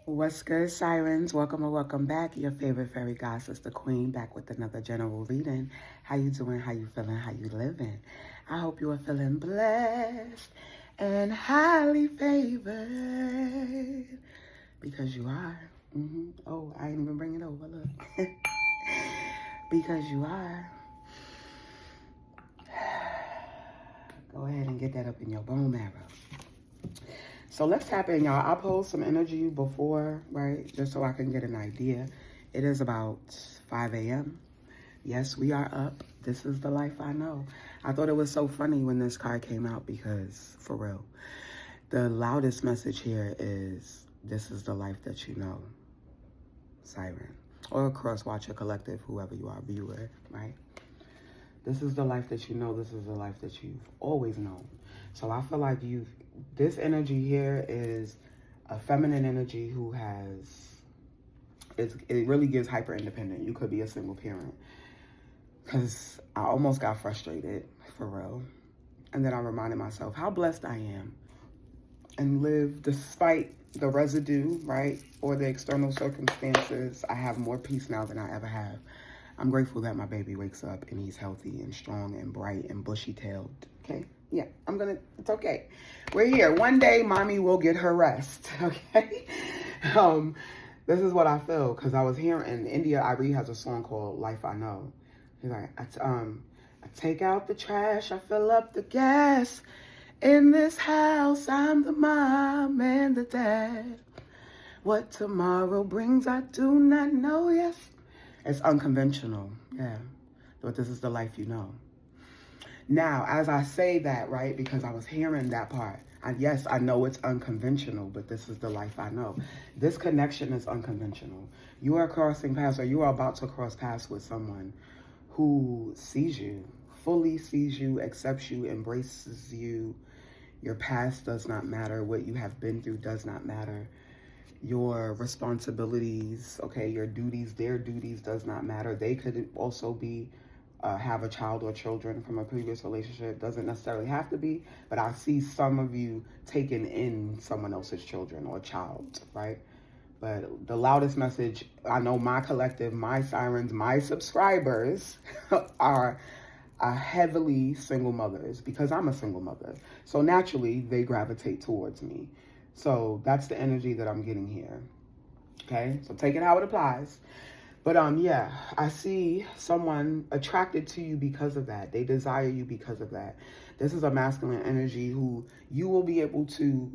What's good, Sirens? Welcome or welcome back. Your favorite fairy goddess, the Queen, back with another general reading. How you doing? How you feeling? How you living? I hope you are feeling blessed and highly favored because you are. Oh, I ain't even bring it over. Look, because you are. Go ahead and get that up in your bone marrow. So let's tap in, y'all. I'll post some energy before, right? Just so I can get an idea. It is about 5 a.m. Yes, we are up. This is the life I know. I thought it was so funny when this card came out because, for real, the loudest message here is, this is the life that you know, Siren. Or cross-watcher collective, whoever you are, viewer, right? This is the life that you know. This is the life that you've always known. So I feel like this energy here is a feminine energy who it really gives hyper independent. You could be a single parent. Because I almost got frustrated, for real. And then I reminded myself how blessed I am. And live despite the residue, right? Or the external circumstances. I have more peace now than I ever have. I'm grateful that my baby wakes up and he's healthy and strong and bright and bushy-tailed, okay? Yeah, it's okay. We're here. One day, mommy will get her rest, okay? This is what I feel, because I was hearing, in India, Irie has a song called Life I Know. He's like, I take out the trash, I fill up the gas. In this house, I'm the mom and the dad. What tomorrow brings, I do not know, yes. It's unconventional, yeah. But this is the life you know. Now, as I say that, right, because I was hearing that part, yes, I know it's unconventional, but this is the life I know. This connection is unconventional. You are crossing paths, or you are about to cross paths with someone who sees you, fully sees you, accepts you, embraces you. Your past does not matter. What you have been through does not matter. Your responsibilities, okay, your duties, their duties does not matter. They could also be, have a child or children from a previous relationship. Doesn't necessarily have to be, but I see some of you taking in someone else's children or child, right? But the loudest message, I know my collective, my sirens, my subscribers are heavily single mothers because I'm a single mother. So naturally, they gravitate towards me. So that's the energy that I'm getting here. Okay, so take it how it applies. But yeah, I see someone attracted to you because of that. They desire you because of that. This is a masculine energy who you will be able to,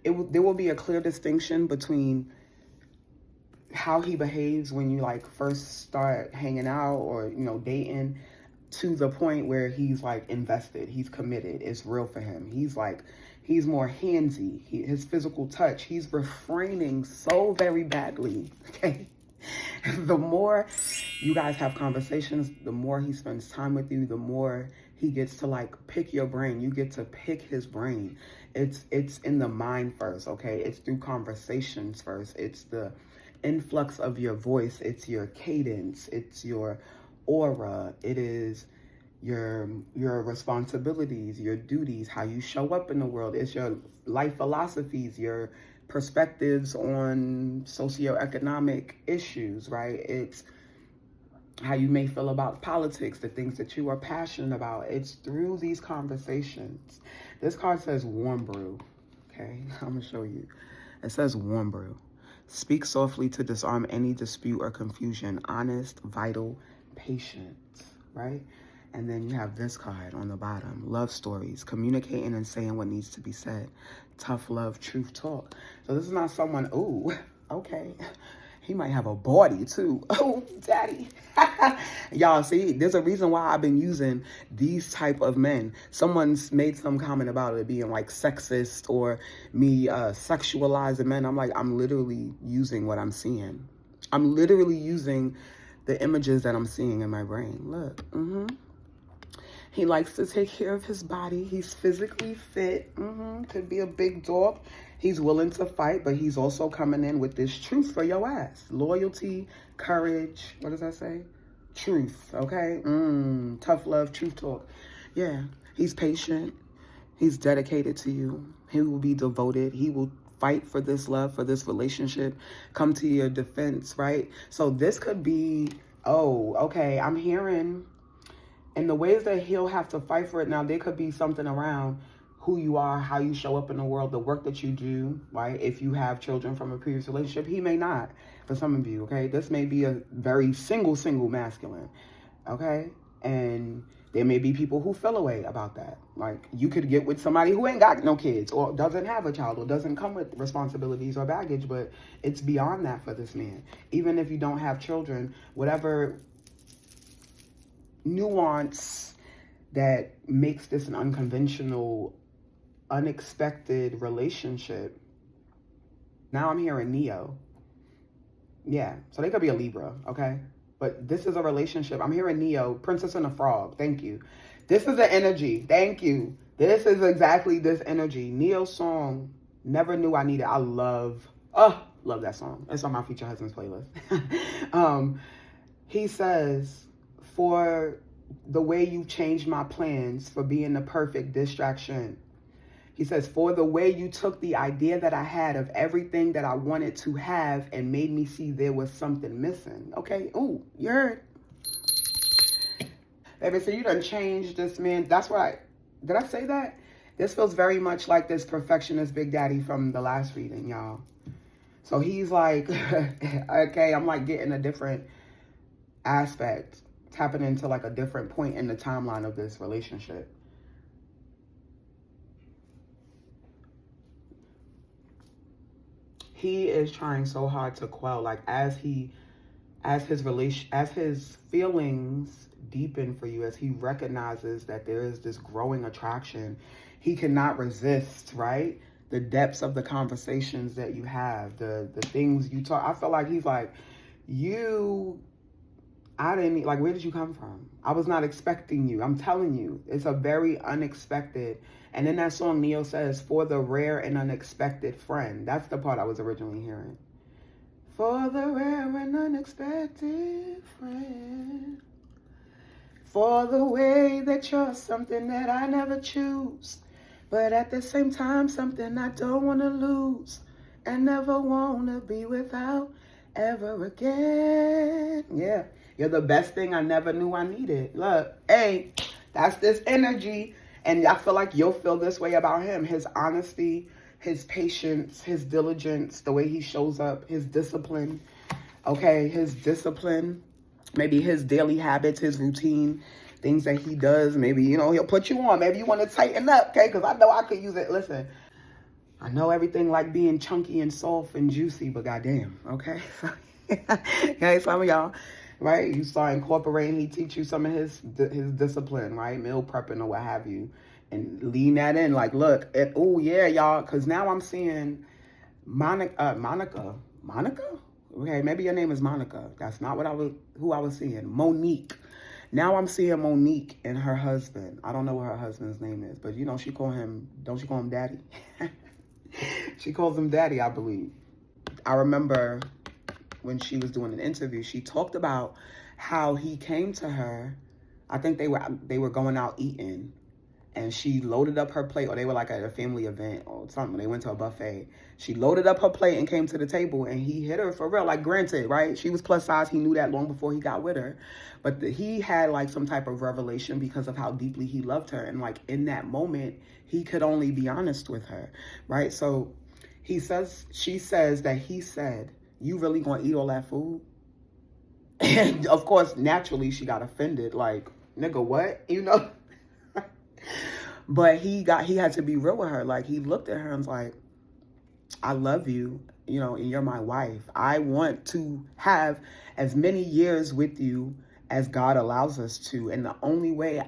there will be a clear distinction between how he behaves when you like first start hanging out or, you know, dating, to the point where he's like invested, he's committed, it's real for him. He's more handsy, his physical touch, he's refraining so very badly, okay? The more you guys have conversations, the more he spends time with you, the more he gets to like pick your brain. You get to pick his brain. It's in the mind first, okay? It's through conversations first. It's the influx of your voice. It's your cadence. It's your aura. It is your responsibilities, your duties, how you show up in the world. It's your life philosophies, your perspectives on socioeconomic issues, right? It's how you may feel about politics, the things that you are passionate about. It's through these conversations. This card says warm brew, okay? I'm gonna show you. It says warm brew. Speak softly to disarm any dispute or confusion. Honest, vital, patient, right? And then you have this card on the bottom. Love stories. Communicating and saying what needs to be said. Tough love, truth talk. So this is not someone, ooh, okay. He might have a body too. Oh, daddy. Y'all see, there's a reason why I've been using these type of men. Someone's made some comment about it being like sexist or me sexualizing men. I'm like, I'm literally using what I'm seeing. I'm literally using the images that I'm seeing in my brain. Look, He likes to take care of his body. He's physically fit. Could be a big dog. He's willing to fight, but he's also coming in with this truth for your ass. Loyalty, courage. What does that say? Truth, okay? Tough love, truth talk. Yeah, he's patient. He's dedicated to you. He will be devoted. He will fight for this love, for this relationship, come to your defense, right? So this could be, oh, okay, I'm hearing, and the ways that he'll have to fight for it now, there could be something around who you are, how you show up in the world, the work that you do, right? If you have children from a previous relationship, he may not, for some of you, okay? This may be a very single masculine, okay? And there may be people who feel away about that. Like, you could get with somebody who ain't got no kids or doesn't have a child or doesn't come with responsibilities or baggage, but it's beyond that for this man. Even if you don't have children, whatever nuance that makes this an unconventional, unexpected relationship. Now I'm hearing Neo. Yeah, so they could be a Libra, okay? But this is a relationship. I'm hearing Neo, Princess and the Frog. Thank you. This is the energy. Thank you. This is exactly this energy. Neo's song, Never Knew I Needed. I love that song. It's on my Future Husbands playlist. He says, for the way you changed my plans, for being the perfect distraction. He says, for the way you took the idea that I had of everything that I wanted to have and made me see there was something missing. Okay, ooh, you heard. Baby, so you done changed this man. That's why, did I say that? This feels very much like this perfectionist Big Daddy from the last reading, y'all. So he's like, okay, I'm like getting a different aspect, tapping into like a different point in the timeline of this relationship. He is trying so hard to quell, like as his feelings deepen for you, as he recognizes that there is this growing attraction, he cannot resist, right? The depths of the conversations that you have, the things you talk. I feel like he's like, I didn't, like, where did you come from? I was not expecting you. I'm telling you, it's a very unexpected. And in that song, Neo says, for the rare and unexpected friend. That's the part I was originally hearing. For the rare and unexpected friend. For the way that you're something that I never choose. But at the same time, something I don't want to lose. And never want to be without ever again. Yeah. You're the best thing I never knew I needed. Look, hey, that's this energy. And I feel like you'll feel this way about him. His honesty, his patience, his diligence, the way he shows up, his discipline. Okay, his discipline. Maybe his daily habits, his routine, things that he does. Maybe, he'll put you on. Maybe you want to tighten up, okay? Because I know I could use it. Listen, I know everything like being chunky and soft and juicy, but goddamn, okay? Okay, some of y'all, right? You start incorporating, he teach you some of his discipline, right? Meal prepping or what have you. And lean that in, like, look, oh yeah, y'all, because now I'm seeing Monica? Okay, maybe your name is Monica. That's not who I was seeing. Monique. Now I'm seeing Monique and her husband. I don't know what her husband's name is, but don't she call him daddy? She calls him daddy, I believe. I remember when she was doing an interview, she talked about how he came to her. I think they were going out eating, and she loaded up her plate, or they were like at a family event or something. They went to a buffet. She loaded up her plate and came to the table, and he hit her for real. Like, granted, right? She was plus size. He knew that long before he got with her. But he had like some type of revelation because of how deeply he loved her. And like in that moment, he could only be honest with her, right? So she says that he said, you really gonna eat all that food? And of course, naturally, she got offended. Like, nigga, what? But he had to be real with her. Like, he looked at her and was like, I love you, and you're my wife. I want to have as many years with you as God allows us to. And the only way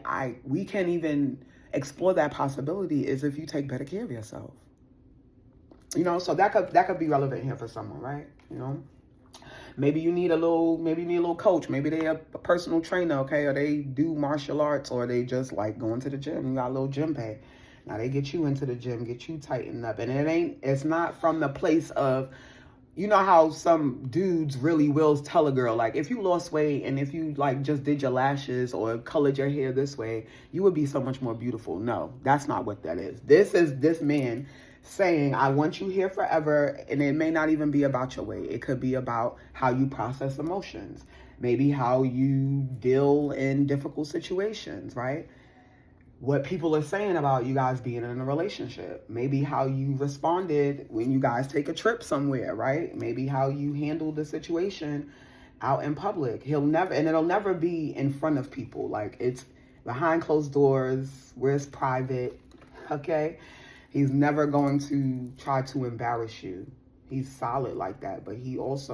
we can even explore that possibility is if you take better care of yourself. So that could be relevant here for someone, right? Maybe you need a little coach. Maybe they a personal trainer, okay? Or they do martial arts, or they just like going to the gym. You got a little gym pay. Now they get you into the gym, get you tightened up. And it's not from the place of, how some dudes really will tell a girl, like, if you lost weight and if you like just did your lashes or colored your hair this way, you would be so much more beautiful. No, that's not what that is. This man saying, I want you here forever. And it may not even be about your weight. It could be about how you process emotions, maybe how you deal in difficult situations, right? What people are saying about you guys being in a relationship, maybe how you responded when you guys take a trip somewhere, right? Maybe how you handled the situation out in public. It'll never be in front of people. Like, it's behind closed doors where it's private, okay? He's never going to try to embarrass you. He's solid like that, but he wants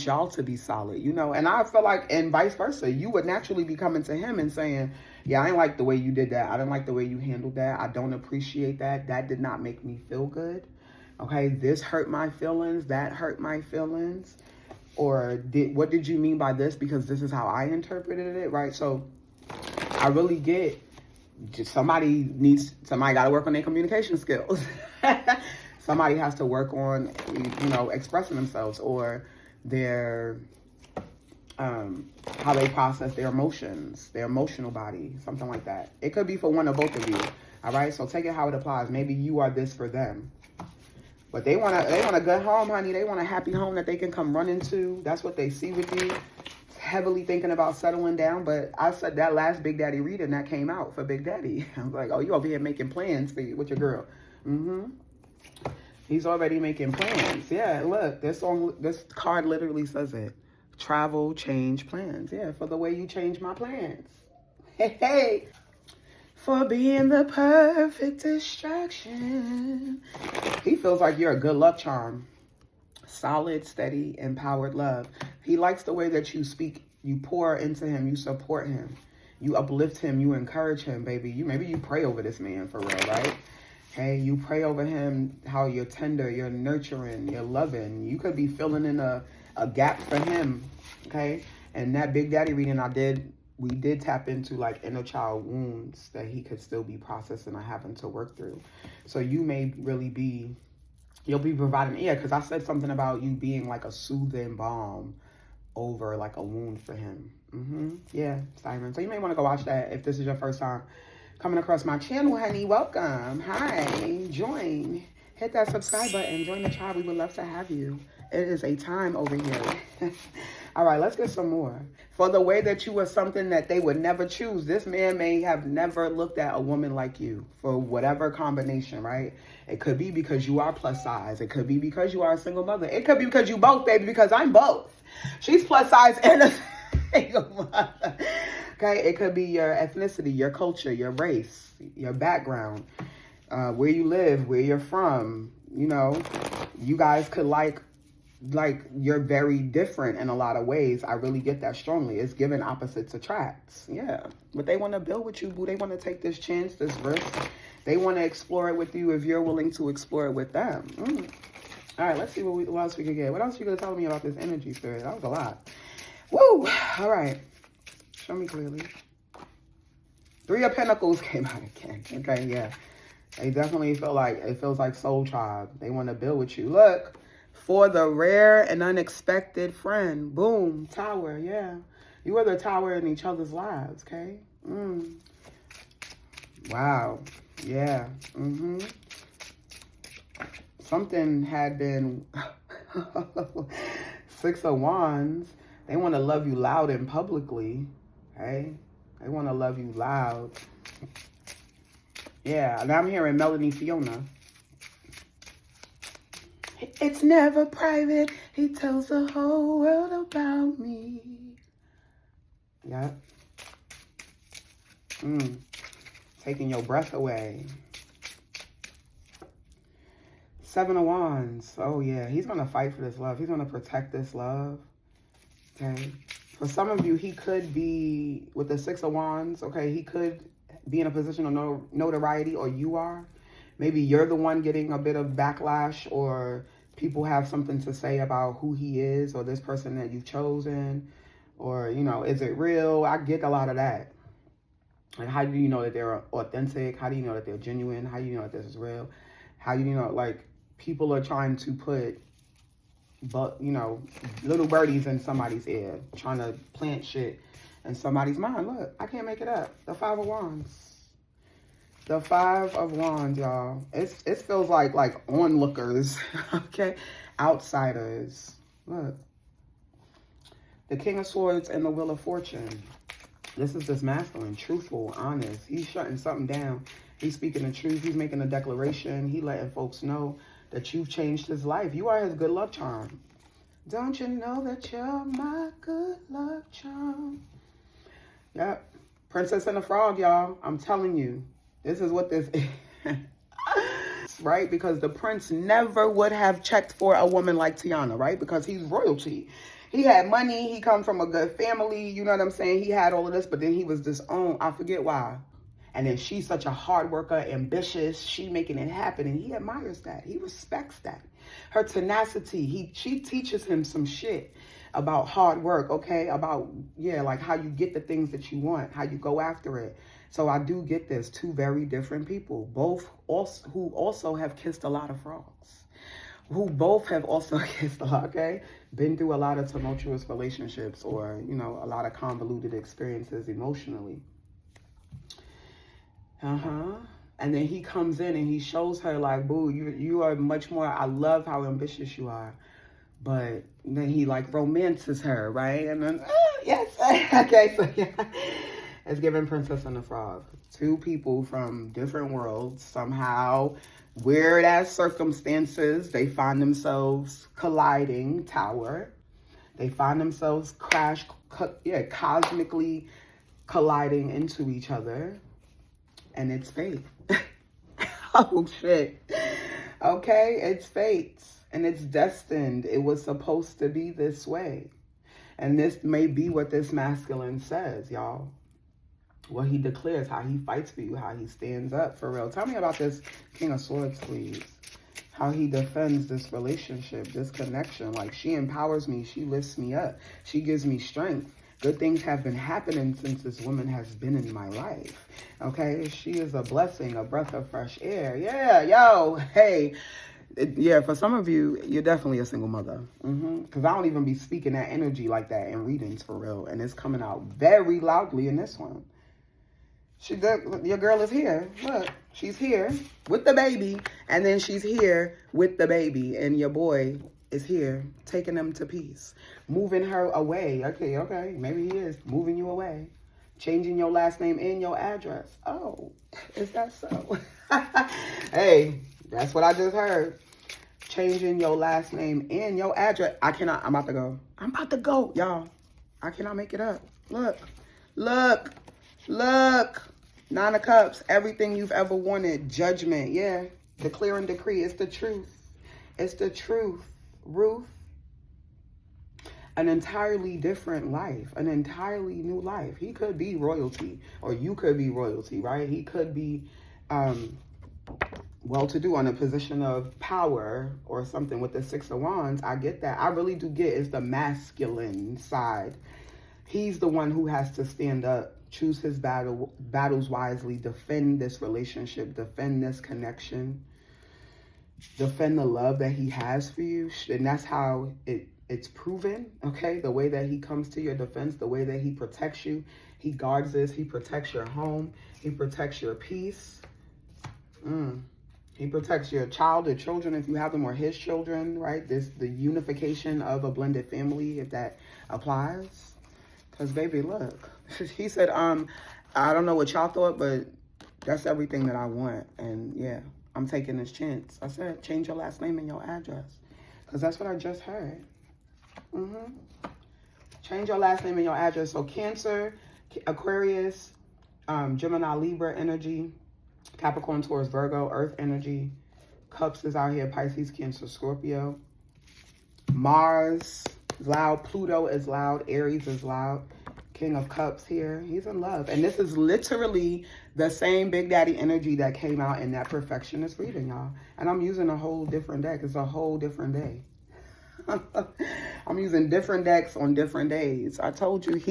y'all to be solid, you know? And I feel like, and vice versa, you would naturally be coming to him and saying, yeah, I didn't like the way you did that. I didn't like the way you handled that. I don't appreciate that. That did not make me feel good. Okay, this hurt my feelings. That hurt my feelings. Or what did you mean by this? Because this is how I interpreted it, right? So I really get, somebody got to work on their communication skills. Somebody has to work on, expressing themselves, or their, how they process their emotions, their emotional body, something like that. It could be for one or both of you. All right. So take it how it applies. Maybe you are this for them, but they want a good home, honey. They want a happy home that they can come run into. That's what they see with you. Heavily thinking about settling down. But I said that last Big Daddy reading that came out for Big Daddy. I was like, oh, you over here making plans with your girl. He's already making plans. Yeah, look, this card literally says it. Travel, change plans. Yeah, for the way you change my plans. Hey. For being the perfect distraction. He feels like you're a good luck charm. Solid, steady, empowered love. He likes the way that you speak. You pour into him. You support him. You uplift him. You encourage him, baby. Maybe you pray over this man for real, right? Hey, you pray over him, how you're tender, you're nurturing, you're loving. You could be filling in a gap for him, okay? And that Big Daddy reading we did tap into like inner child wounds that he could still be processing or having to work through. So you may really you'll be providing, because I said something about you being like a soothing balm over like a wound for him. Yeah, Siren. So you may want to go watch that if this is your first time coming across my channel, honey. Welcome. Hi. Join. Hit that subscribe button. Join the tribe. We would love to have you. It is a time over here. All right, let's get some more. For the way that you were something that they would never choose. This man may have never looked at a woman like you for whatever combination, right? It could be because you are plus size. It could be because you are a single mother. It could be because you both, baby, because I'm both. She's plus size and a single mother. Okay, it could be your ethnicity, your culture, your race, your background, where you live, where you're from. You know, you guys could like you're very different in a lot of ways. I really get that strongly. It's giving opposites attracts. Yeah, but they want to build with you, boo. They want to take this chance, this risk. They want to explore it with you if you're willing to explore it with them. All right, let's see what else we could get. What else you gonna tell me about this energy, Spirit? That was a lot. Woo! All right. Show me clearly. Three of Pentacles came out again. Okay, yeah. They definitely feel like, it feels like soul tribe. They want to build with you. Look, for the rare and unexpected friend. Boom, tower, yeah. You are the tower in each other's lives, okay? Wow, yeah. Something had been... Six of Wands. They want to love you loud and publicly. Okay? They want to love you loud. Yeah, and I'm hearing Melanie Fiona. It's never private. He tells the whole world about me. Yep. Taking your breath away. Seven of Wands. Oh, yeah. He's going to fight for this love. He's going to protect this love. Okay? For some of you, he could be, with the Six of Wands, okay, he could be in a position of notoriety, or you are. Maybe you're the one getting a bit of backlash, or people have something to say about who he is, or this person that you've chosen, or, you know, is it real? I get a lot of that. Like, how do you know that they're authentic? How do you know that they're genuine? How do you know that this is real? How do you know, like, people are trying to put, little birdies in somebody's ear, trying to plant shit in somebody's mind. Look, I can't make it up. The Five of Wands. The Five of Wands, y'all. It feels like onlookers, okay? Outsiders. Look. The King of Swords and the Wheel of Fortune. This is this masculine, truthful, honest. He's shutting something down. He's speaking the truth. He's making a declaration. He letting folks know that you've changed his life. You are his good luck charm. Don't you know that you're my good luck charm? Yep. Princess and the Frog, y'all. I'm telling you. This is what this is. Right? Because the prince never would have checked for a woman like Tiana, right? Because he's royalty. He had money. He comes from a good family. You know what I'm saying? He had all of this, but then he was disowned. I forget why. And then she's such a hard worker, ambitious. She making it happen. And he admires that. He respects that. Her tenacity. She teaches him some shit about hard work, okay? About, yeah, like how you get the things that you want, how you go after it. So I do get this. Two very different people, both also, who also have kissed a lot of frogs, who both have also kissed a lot, okay? Been through a lot of tumultuous relationships or, you know, a lot of convoluted experiences emotionally. And then he comes in and he shows her like, boo, you are much more, I love how ambitious you are. But then he like romances her, right? And then, yes, okay, so yeah. It's giving Princess and the Frog. Two people from different worlds, somehow, weird ass circumstances, they find themselves colliding, tower. They find themselves cosmically colliding into each other. And it's fate. Oh, shit. Okay, it's fate. And it's destined. It was supposed to be this way. And this may be what this masculine says, y'all. What he declares, how he fights for you, how he stands up for real. Tell me about this King of Swords, please. How he defends this relationship, this connection. Like, she empowers me. She lifts me up. She gives me strength. Good things have been happening since this woman has been in my life. Okay? She is a blessing, a breath of fresh air. Yeah, yo, hey. Yeah, for some of you, you're definitely a single mother. Because I don't even be speaking that energy like that in readings for real. And it's coming out very loudly in this one. Your girl is here. Look, she's here with the baby. And then she's here with the baby. And your boy is here taking them to peace. Moving her away. Okay. Maybe he is moving you away. Changing your last name and your address. Oh, is that so? Hey, that's what I just heard. Changing your last name and your address. I'm about to go, y'all. I cannot make it up. Look. Nine of Cups, everything you've ever wanted. Judgment, yeah. Declare and decree. It's the truth. It's the truth. Ruth. An entirely different life. An entirely new life. He could be royalty. Or you could be royalty, right? He could be well-to-do on a position of power or something with the Six of Wands. I get that. I really do get it's the masculine side. He's the one who has to stand up, choose his battles wisely, defend this relationship, defend this connection, defend the love that he has for you. And that's how it's proven, okay? The way that he comes to your defense, the way that he protects you. He guards this. He protects your home. He protects your peace. He protects your children if you have them, or his children, right? The unification of a blended family, if that applies. Because, baby, look. He said, I don't know what y'all thought, but that's everything that I want. And, yeah, I'm taking this chance. I said, change your last name and your address. Because that's what I just heard. Change your last name and your address. So, Cancer, Aquarius, Gemini, Libra energy, Capricorn, Taurus, Virgo, Earth energy. Cups is out here, Pisces, Cancer, Scorpio. Mars is loud. Pluto is loud. Aries is loud. King of Cups here. He's in love. And this is literally the same Big Daddy energy that came out in that Perfectionist reading, y'all. And I'm using a whole different deck. It's a whole different day. I'm using different decks on different days. I told you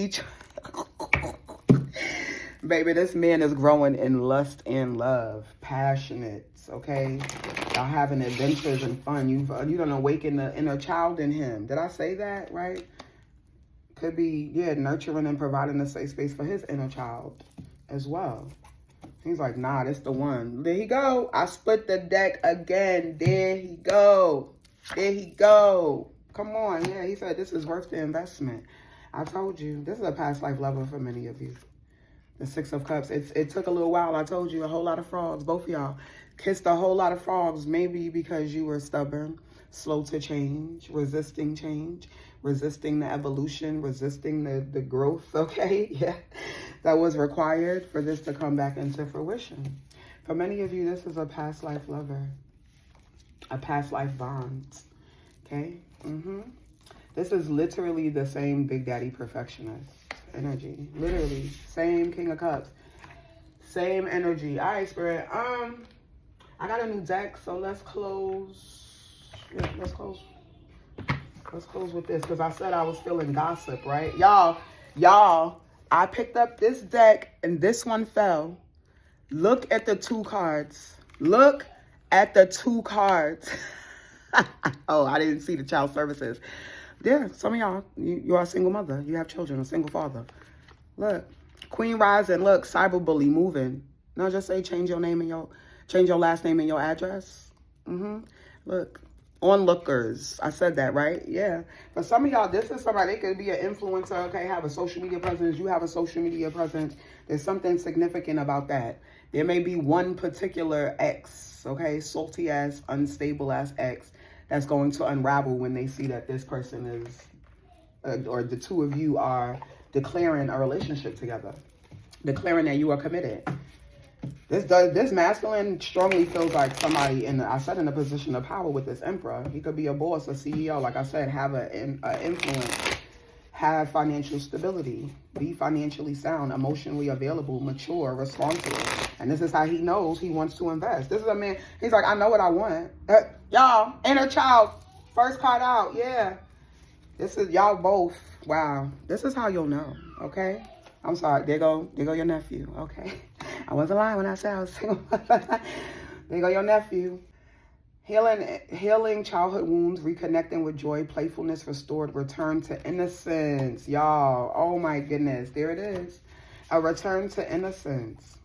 baby, this man is growing in lust and love. Passionate, okay? Y'all having adventures and fun. You don't awaken the inner child in him. Did I say that right? Could be, yeah, nurturing and providing a safe space for his inner child as well. He's like, nah, this the one. There he go. I split the deck again. There he go. There he go. Come on. Yeah, he said this is worth the investment. I told you. This is a past life lover for many of you. The Six of Cups. It took a little while. I told you, a whole lot of frogs. Both of y'all kissed a whole lot of frogs. Maybe because you were stubborn, slow to change, resisting the evolution, resisting the growth, okay? Yeah, that was required for this to come back into fruition. For many of you, this is a past life lover, a past life bond, okay? This is literally the same Big Daddy Perfectionist energy. Literally, same King of Cups, same energy. All right, Spirit. I got a new deck, so let's close. Yeah, let's close. Let's close with this, because I said I was feeling gossip, right? Y'all, I picked up this deck, and this one fell. Look at the two cards. Look at the two cards. Oh, I didn't see the child services. Yeah, some of y'all, you are a single mother. You have children, a single father. Look, Queen Rising, look, cyberbully moving. No, just say change your name and change your last name and your address. Look. Onlookers. I said that, right? Yeah. For some of y'all, this is somebody, they could be an influencer, okay, have a social media presence. You have a social media presence. There's something significant about that. There may be one particular ex, okay, salty ass, unstable ass ex that's going to unravel when they see that this person is, or the two of you are declaring a relationship together, declaring that you are committed. This masculine strongly feels like somebody in a position of power with this Emperor. He could be a boss, a CEO, like I said, have an influence, have financial stability, be financially sound, emotionally available, mature, responsible. And this is how he knows he wants to invest. This is a man, he's like, I know what I want. Y'all, inner child, first card out, yeah. This is y'all both, wow. This is how you'll know, okay? I'm sorry, there go your nephew, okay? I wasn't lying when I said I was single. There go your nephew. Healing childhood wounds, reconnecting with joy, playfulness restored, return to innocence. Y'all, oh my goodness, there it is. A return to innocence.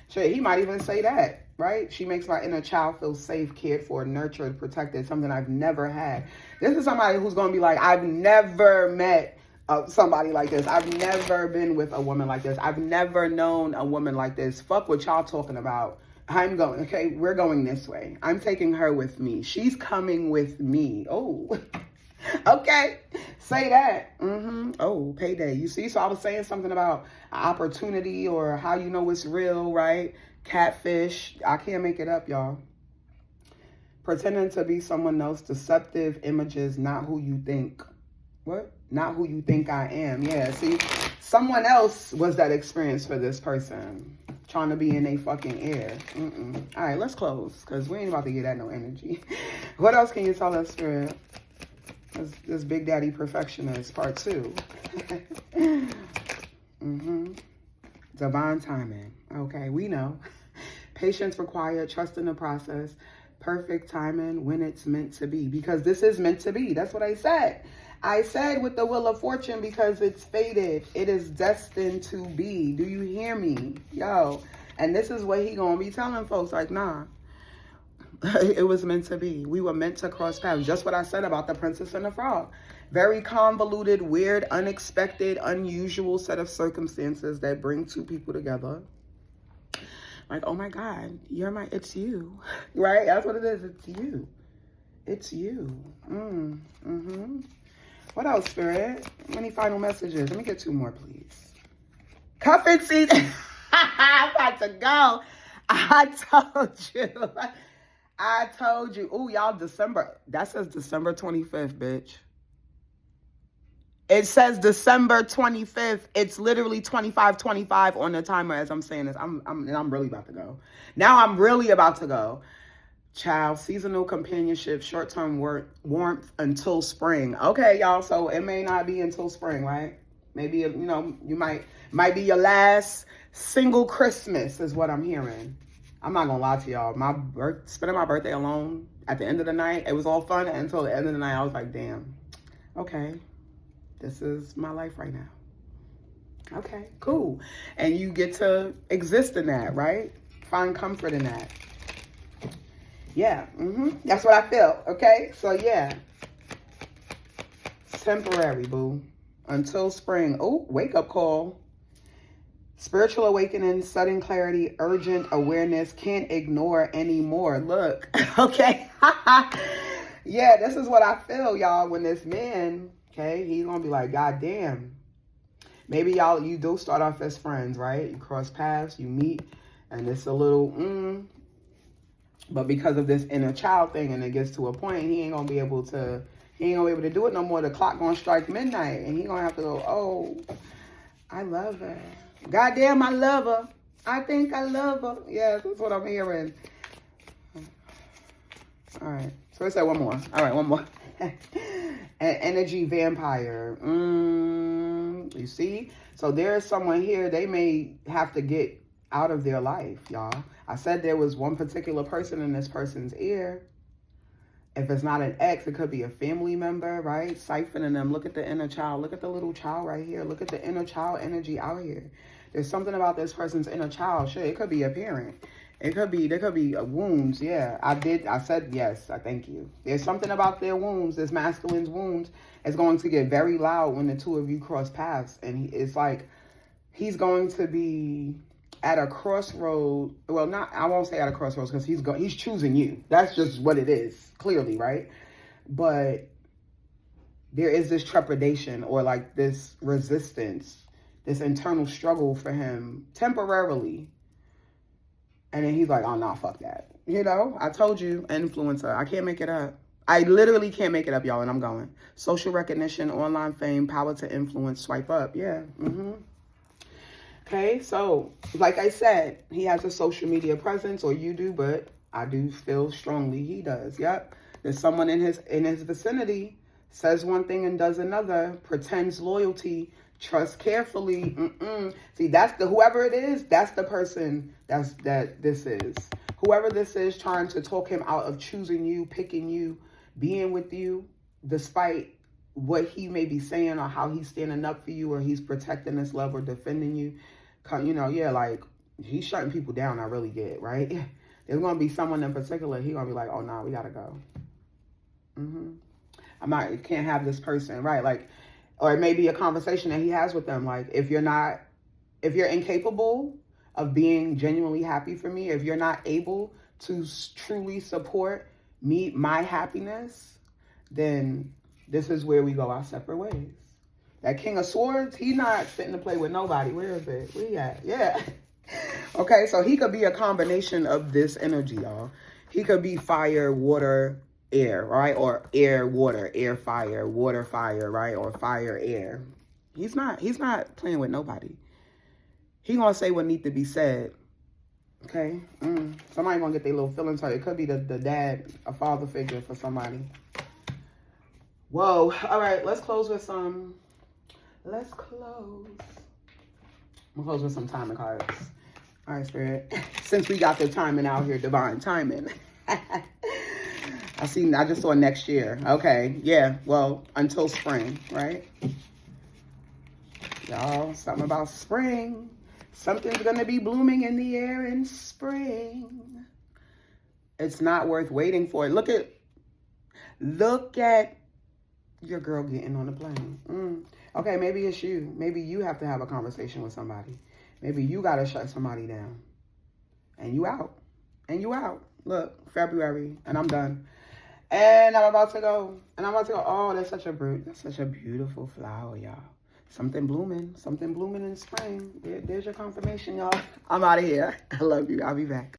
Shit, he might even say that, right? She makes my inner child feel safe, cared for, nurtured, protected, something I've never had. This is somebody who's going to be like, I've never met somebody like this. I've never been with a woman like this. I've never known a woman like this. Fuck what y'all talking about. I'm going, okay, we're going this way. I'm taking her with me. She's coming with me. Oh, okay. Say that. Oh, payday. You see? So I was saying something about opportunity or how you know it's real, right? Catfish. I can't make it up, y'all. Pretending to be someone else. Deceptive images, not who you think. What? Not who you think I am. Yeah, see, someone else was that experience for this person. Trying to be in a fucking ear. All right, let's close, because we ain't about to get that no energy. What else can you tell us, Spirit? This Big Daddy Perfectionist, part 2. Divine timing. Okay, we know. Patience required, trust in the process, perfect timing when it's meant to be. Because this is meant to be. That's what I said. I said with the Wheel of Fortune, because it's fated. It is destined to be. Do you hear me? Yo. And this is what he gonna be telling folks. Like, nah. It was meant to be. We were meant to cross paths. Just what I said about the Princess and the Frog. Very convoluted, weird, unexpected, unusual set of circumstances that bring two people together. Like, oh my God, it's you. Right? That's what it is. It's you. It's you. What else, Spirit? Any final messages? Let me get 2 more, please. Cuffing season. I'm about to go. I told you. Ooh, y'all, December. That says December 25th, bitch. It says December 25th. It's literally 25:25 on the timer as I'm saying this. I'm really about to go. Now I'm really about to go. Child, seasonal companionship, short-term warmth until spring. Okay, y'all, so it may not be until spring, right? Maybe, you might be your last single Christmas is what I'm hearing. I'm not gonna lie to y'all. Spending my birthday alone at the end of the night, it was all fun until the end of the night. I was like, damn, okay, this is my life right now. Okay, cool. And you get to exist in that, right? Find comfort in that. Yeah, that's what I feel, okay? So, yeah. It's temporary, boo. Until spring. Oh, wake-up call. Spiritual awakening, sudden clarity, urgent awareness, can't ignore anymore. Look, okay? Yeah, this is what I feel, y'all, when this man, okay, he's going to be like, God damn. Maybe you do start off as friends, right? You cross paths, you meet, and it's a little, but because of this inner child thing, and it gets to a point, he ain't going to be able to do it no more. The clock going to strike midnight, and he going to have to go, oh, I love her. Goddamn, I love her. I think I love her. Yeah, that's what I'm hearing. All right. So let's say one more. All right, one more. An energy vampire. You see? So there's someone here, they may have to get out of their life, y'all. I said there was one particular person in this person's ear. If it's not an ex, it could be a family member, right? Siphoning them. Look at the inner child. Look at the little child right here. Look at the inner child energy out here. There's something about this person's inner child. Shit, it could be a parent. There could be wounds. Yeah, I said yes. I thank you. There's something about their wounds, this masculine's wounds, is going to get very loud when the two of you cross paths. And it's like he's going to be at a crossroad. Well, I won't say at a crossroads, because he's choosing you. That's just what it is, clearly, right? But there is this trepidation, or like this resistance, this internal struggle for him temporarily. And then he's like, oh, no, fuck that. You know, I told you, influencer. I can't make it up. I literally can't make it up, y'all, and I'm going. Social recognition, online fame, power to influence, swipe up. Yeah. Okay, so like I said, he has a social media presence, or you do, but I do feel strongly he does. Yep. There's someone in his vicinity, says one thing and does another, pretends loyalty, trust carefully. See, that's whoever it is, that's the person this is. Whoever this is trying to talk him out of choosing you, picking you, being with you, despite what he may be saying or how he's standing up for you, or he's protecting this love or defending you. You know, yeah, like he's shutting people down. I really get, right? There's going to be someone in particular, he's going to be like, oh, no, we got to go. Can't have this person, right? Like, or it may be a conversation that he has with them. Like, if you're incapable of being genuinely happy for me, if you're not able to truly support me, my happiness, then this is where we go our separate ways. That King of Swords, he's not sitting to play with nobody. Where is it? Where he at? Yeah. Okay, so he could be a combination of this energy, y'all. He could be fire, water, air, right? Or air, water, air, fire, water, fire, right? Or fire, air. He's not playing with nobody. He gonna say what needs to be said. Okay? Somebody gonna get their little feelings hurt. It could be the dad, a father figure for somebody. Whoa. All right, let's close with some... Let's close. We'll close with some timing cards. All right, Spirit. Since we got the timing out here, divine timing. I just saw next year. Okay, yeah, well, until spring, right? Y'all, something about spring. Something's going to be blooming in the air in spring. It's not worth waiting for it. Look at your girl getting on the plane. Okay, maybe it's you. Maybe you have to have a conversation with somebody. Maybe you got to shut somebody down. And you out. Look, February, and I'm done. And I'm about to go. Oh, that's such a beautiful flower, y'all. Something blooming in spring. There's your confirmation, y'all. I'm out of here. I love you. I'll be back.